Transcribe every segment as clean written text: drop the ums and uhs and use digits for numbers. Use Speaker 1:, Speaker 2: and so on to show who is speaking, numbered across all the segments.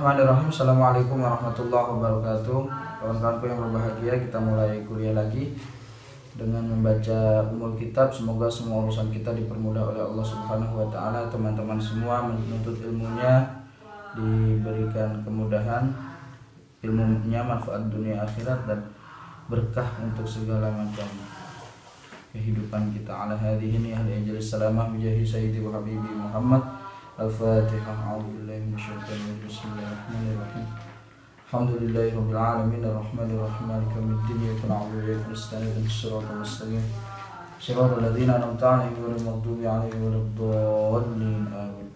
Speaker 1: Bismillahirrahmanirrahim. Assalamualaikum warahmatullahi wabarakatuh. Kawan-kawanku yang berbahagia, kita mulai kuliah lagi dengan membaca Ummul Kitab. Semoga semua urusan kita dipermudah oleh Allah Subhanahu wa taala. Teman-teman semua menuntut ilmunya diberikan kemudahan, ilmunya manfaat dunia akhirat dan berkah untuk segala macam kehidupan kita. Ala hadhihi ahli ajal salamah bijahi sayyidi wa habibi Muhammad. Al-Fatihah. A'udzubillahi minasyaitonir rajim. Bismillahirrahmanirrahim. Alhamdulillahirabbil alamin arrahmanir rahim maliki yaumiddin iyyaka na'budu wa iyyaka nasta'in ihdinas siratal mustaqim siratal ladzina an'amta 'alaihim ghairil maghdubi 'alaihim waladdallin. Amin.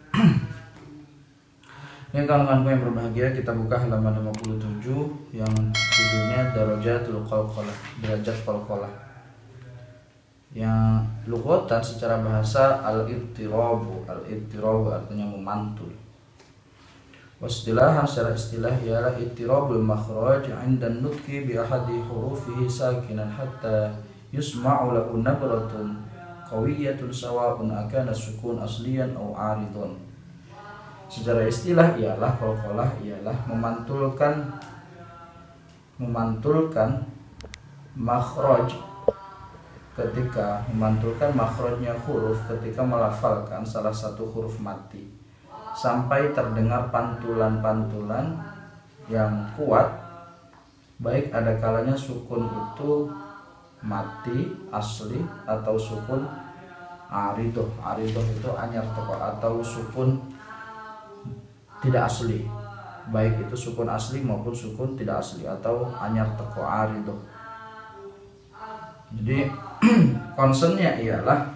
Speaker 1: Ini kawan-kawanku yang berbahagia, kita buka halaman 57 yang judulnya Darajatul Qalqalah, derajat qalqalah. Yang lughatan secara bahasa al-ittirabu artinya memantul. Wastilahan secara istilah ialah ittirabul makhraj 'inda an-nutqi bi ahadi hurufihi sakinan hatta yusma'u lahu nabratun qawiyyatun sawa'un akana sukun asliyan aw 'aridun. Secara istilah ialah qalqalah ialah memantulkan makhraj, ketika memantulkan makhrajnya huruf ketika melafalkan salah satu huruf mati sampai terdengar pantulan-pantulan yang kuat, baik ada kalanya sukun itu mati asli atau sukun aridoh itu anyar teko, atau sukun tidak asli, baik itu sukun asli maupun sukun tidak asli atau anyar teko aridoh. Jadi concernnya ialah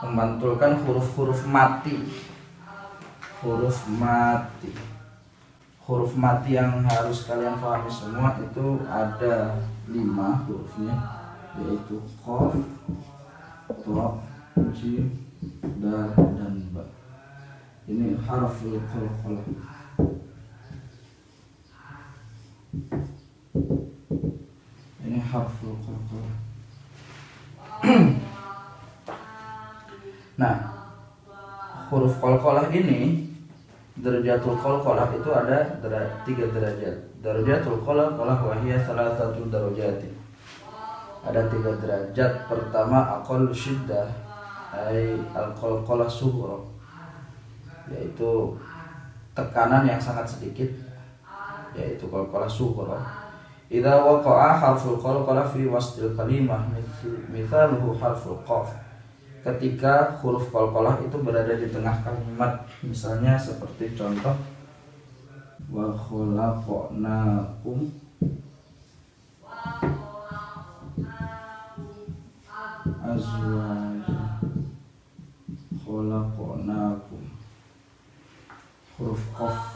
Speaker 1: memantulkan huruf-huruf mati. Huruf mati yang harus kalian pahami semua itu ada 5 hurufnya, yaitu qaf, ta, jim, dal, dan ba. Ini harful qalqalah. Ini harful qalqalah. Nah, huruf qalqalah ini, darajatul qalqalah itu ada 3 derajat. Darajatul qalqalah wa hiya salasatu darajatin. Ada 3 derajat. Pertama aqallu syiddah ay al-qalqalah sughra, yaitu tekanan yang sangat sedikit, yaitu qalqalah sughra. Idza waqa'a harful qalqalah fi wastil kalimah mithaluhu harful qaf. Ketika huruf qalqalah itu berada di tengah kalimat, misalnya seperti contoh wa khalaqnakum azwaja, khalaqnakum, huruf qaf.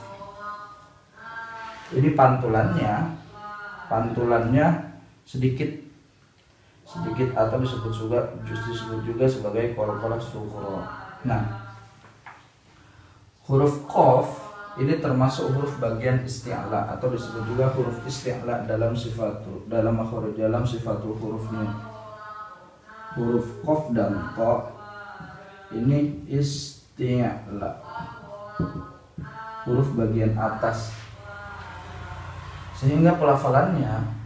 Speaker 1: Ini pantulannya sedikit atau disebut juga sebagai qalqalah sughra. Nah, huruf qaf ini termasuk huruf bagian isti'la atau disebut juga huruf isti'la dalam sifatul hurufnya. Huruf qaf dan ta ini isti'la, huruf bagian atas, sehingga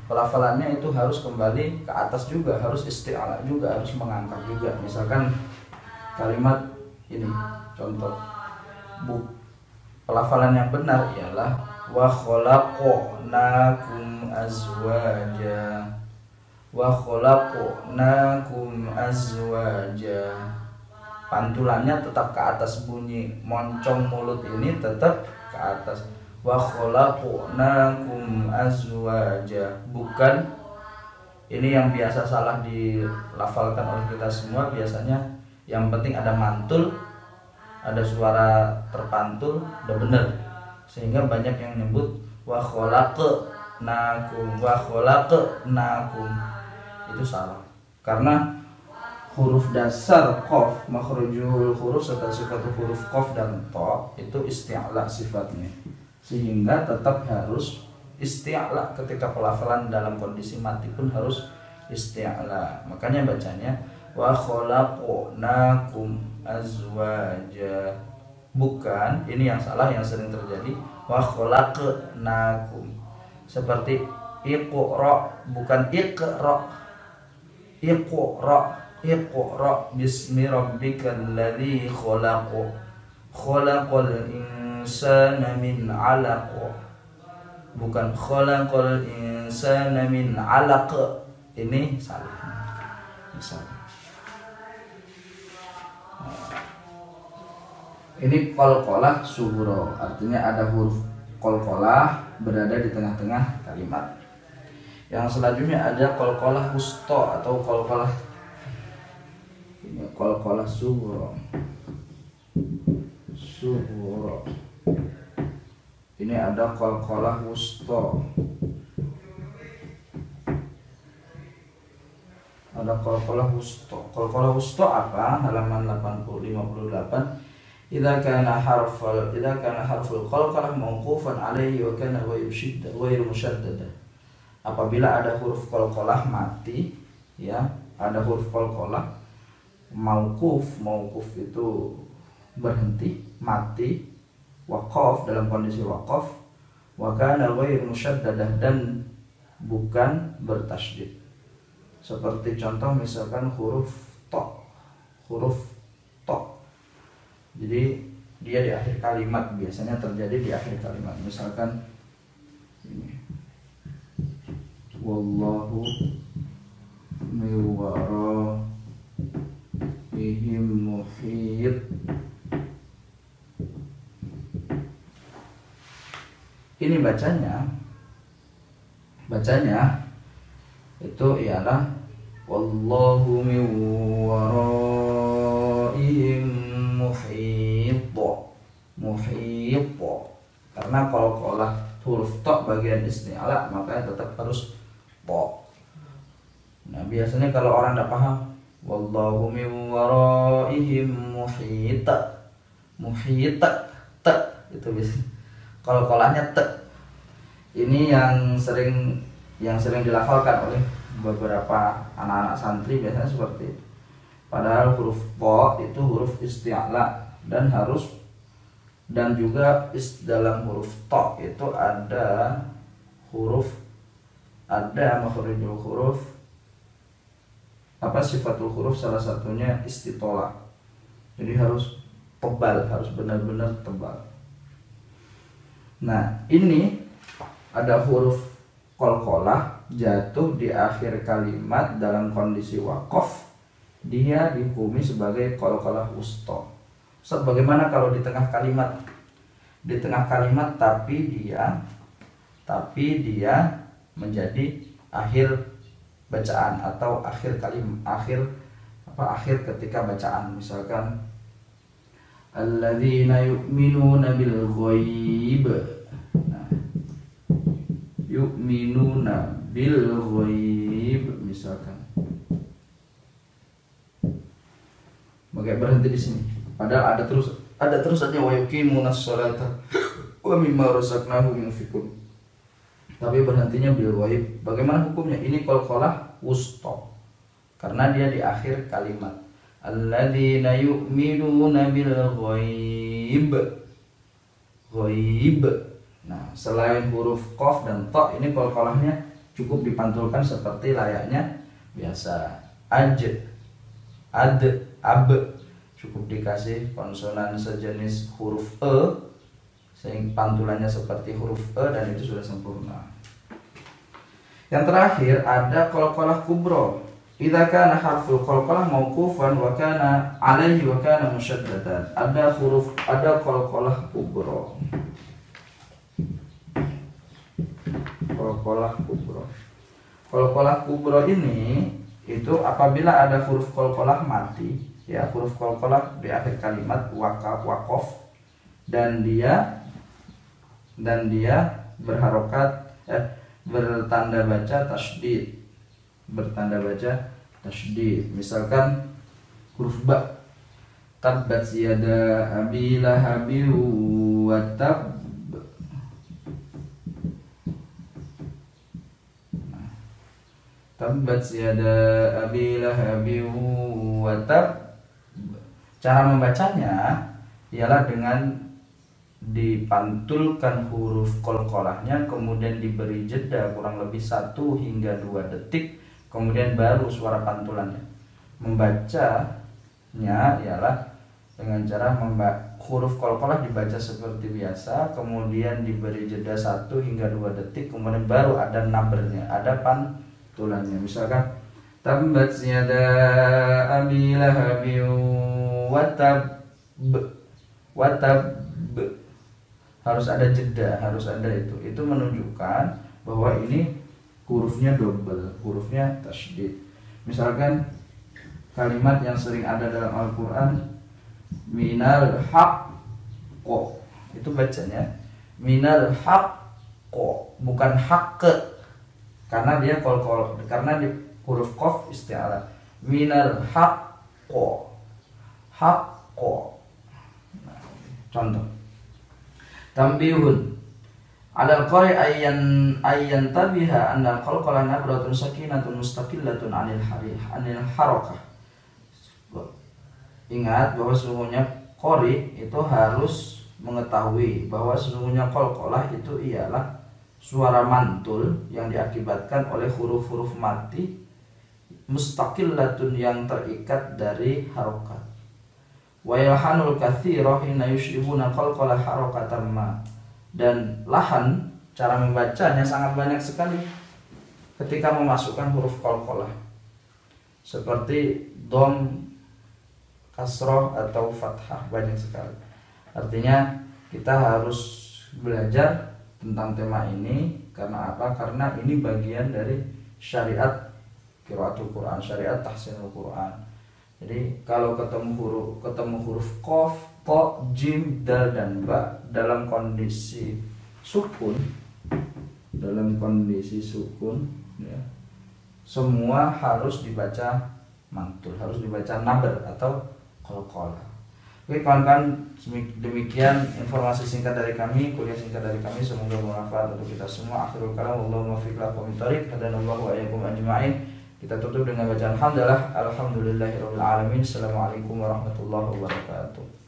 Speaker 1: pelafalannya itu harus kembali ke atas juga, harus isti'ala juga, harus mengangkat juga. Misalkan kalimat ini contoh, pelafalan yang benar ialah wa khalaqnakum azwaja, wa khalaqnakum azwaja. Pantulannya tetap ke atas, bunyi moncong mulut ini tetap ke atas. Wa khalaqnakum azwaja, bukan ini yang biasa salah dilafalkan oleh kita semua. Biasanya yang penting ada mantul, ada suara terpantul, udah bener, sehingga banyak yang nyebut wa khalaqnakum, itu salah. Karena huruf dasar qaf, makhrajul huruf serta sifat huruf qaf dan ta itu isti'la sifatnya, sehingga tetap harus isti'la ketika pelafalan dalam kondisi mati pun harus isti'la. Makanya bacanya wa khalaqnakum azwaja, bukan, ini yang salah yang sering terjadi, wa khalaqnakum. Seperti iqra, bukan iqra. Iqra bismi rabbikal ladzi khalaq. Khalaqal insana min 'alaq. Bukan khalaqal insana min 'alaq. Ini salah. Misalnya. Ini qalqalah sughra, artinya ada huruf qalqalah berada di tengah-tengah kalimat. Yang selanjutnya ada qalqalah wusta atau qalqalah, ini qalqalah sughra. Ini ada qalqalah wusta. Ada qalqalah wusta. Qalqalah wusta apa? Halaman 58. Idza kana harful qalqalah mauqufan alaihi wa kana ghairu musyaddad. Apabila ada huruf qalqalah mati, ya, ada huruf qalqalah mauquf itu berhenti, mati, waqaf dalam kondisi waqaf, wa kana ghairu musyaddadah dan bukan bertasydid. Seperti contoh misalkan huruf ta. Jadi dia di akhir kalimat, biasanya terjadi di akhir kalimat. Misalkan ini, wallahu min waraihim muhit. Ini bacanya itu ialah wallahu min waraihim muhit. Karena qalqalah huruf ta bagian isti'la maka tetap harus ta. Nah, biasanya kalau orang tidak paham wallahu min waraihim muhit ta itu bisa qalqalahnya ta. Ini yang sering dilafalkan oleh beberapa anak-anak santri, biasanya seperti itu. Padahal huruf po itu huruf isti'la dan juga dalam huruf to itu ada makhrijul huruf, sifatul huruf, salah satunya istitolah. Jadi harus tebal, harus benar-benar tebal. Nah, ini ada huruf qalqalah jatuh di akhir kalimat dalam kondisi waqaf, dia dihukumi sebagai qalqalah wusta. Ustaz, bagaimana kalau di tengah kalimat? Di tengah kalimat tapi dia menjadi akhir bacaan atau akhir ketika bacaan. Misalkan alladzina yu'minuna bil ghaib. Nah, yu'minuna bil ghaib misalkan. Bagaimana berhenti di sini? Padahal ada terus saja wa yuqimunas sholata wa mimma razaqnahum yunfiqun. Tapi berhentinya bil ghaib. Bagaimana hukumnya? Ini qalqalah wusta. Karena dia di akhir kalimat. Alladzina yu'minuna bil ghaib. Ghaib. Nah, selain huruf qaf dan ta, ini qalqalahnya cukup dipantulkan seperti layaknya biasa. Ad, ab, cukup dikasih konsonan sejenis huruf e sehingga pantulannya seperti huruf e dan itu sudah sempurna. Yang terakhir ada qalqalah kubra. Idza kana harful qalqalah mauqufan wa kana alaihi wa kana musyaddadan. Ada qalqalah kubra. Qalqalah kubra ini itu apabila ada huruf qalqalah mati, ya, huruf qalqalah di akhir kalimat waqaf dan dia bertanda baca tasydid. Misalkan huruf ba, tabbat yada abi lahabin wa tab. Tabbat yada abi lahabin wa tab. Cara membacanya ialah dengan dipantulkan huruf qalqalahnya, kemudian diberi jeda kurang lebih 1 hingga 2 detik, kemudian baru suara pantulannya. Membacanya ialah dengan cara huruf qalqalah dibaca seperti biasa, kemudian diberi jeda 1 hingga 2 detik, kemudian baru ada nabernya, ada pantulannya. Misalkan tabbat yada abi lahabin watab, harus ada jeda, harus ada itu. Itu menunjukkan bahwa ini hurufnya double, hurufnya tasydid. Misalkan kalimat yang sering ada dalam Al-Quran, minal haqqo, itu bacanya minal haqqo, bukan haqqe, karena dia karena di huruf qaf isti'alah. Minal haqqo, haqqo. Nah, contoh tambihun alal qari ayyan tabiha anna qalqala nabratun sakinatun mustaqillatun anil harakah. Ingat bahwa sesungguhnya qari itu harus mengetahui bahwa sesungguhnya qalqalah itu ialah suara mantul yang diakibatkan oleh huruf-huruf mati, mustaqillatun yang terikat dari harokat. Wa yalhanul katsira hina yushibuna qalqala harakatan ma, dan lahan cara membacanya sangat banyak sekali ketika memasukkan huruf qalqalah, seperti dom, kasroh atau fathah, banyak sekali. Artinya kita harus belajar tentang tema ini. Karena apa? Karena ini bagian dari syariat qiraatul Quran, syariat tahsinul Quran. Jadi kalau ketemu huruf qaf, ta, jim, dal dan ba dalam kondisi sukun, ya, semua harus dibaca mantul, harus dibaca naber atau qalqalah. Oke kawan-kawan, demikian informasi singkat dari kami, kuliah singkat dari kami, semoga bermanfaat untuk kita semua. Akhirul kalam, Allahumma fiq lakum min thariq, hadanallahu wa iyyakum ajma'in. Kita tutup dengan bacaan hamdalah, alhamdulillahirabbil alamin. Assalamualaikum warahmatullahi wabarakatuh.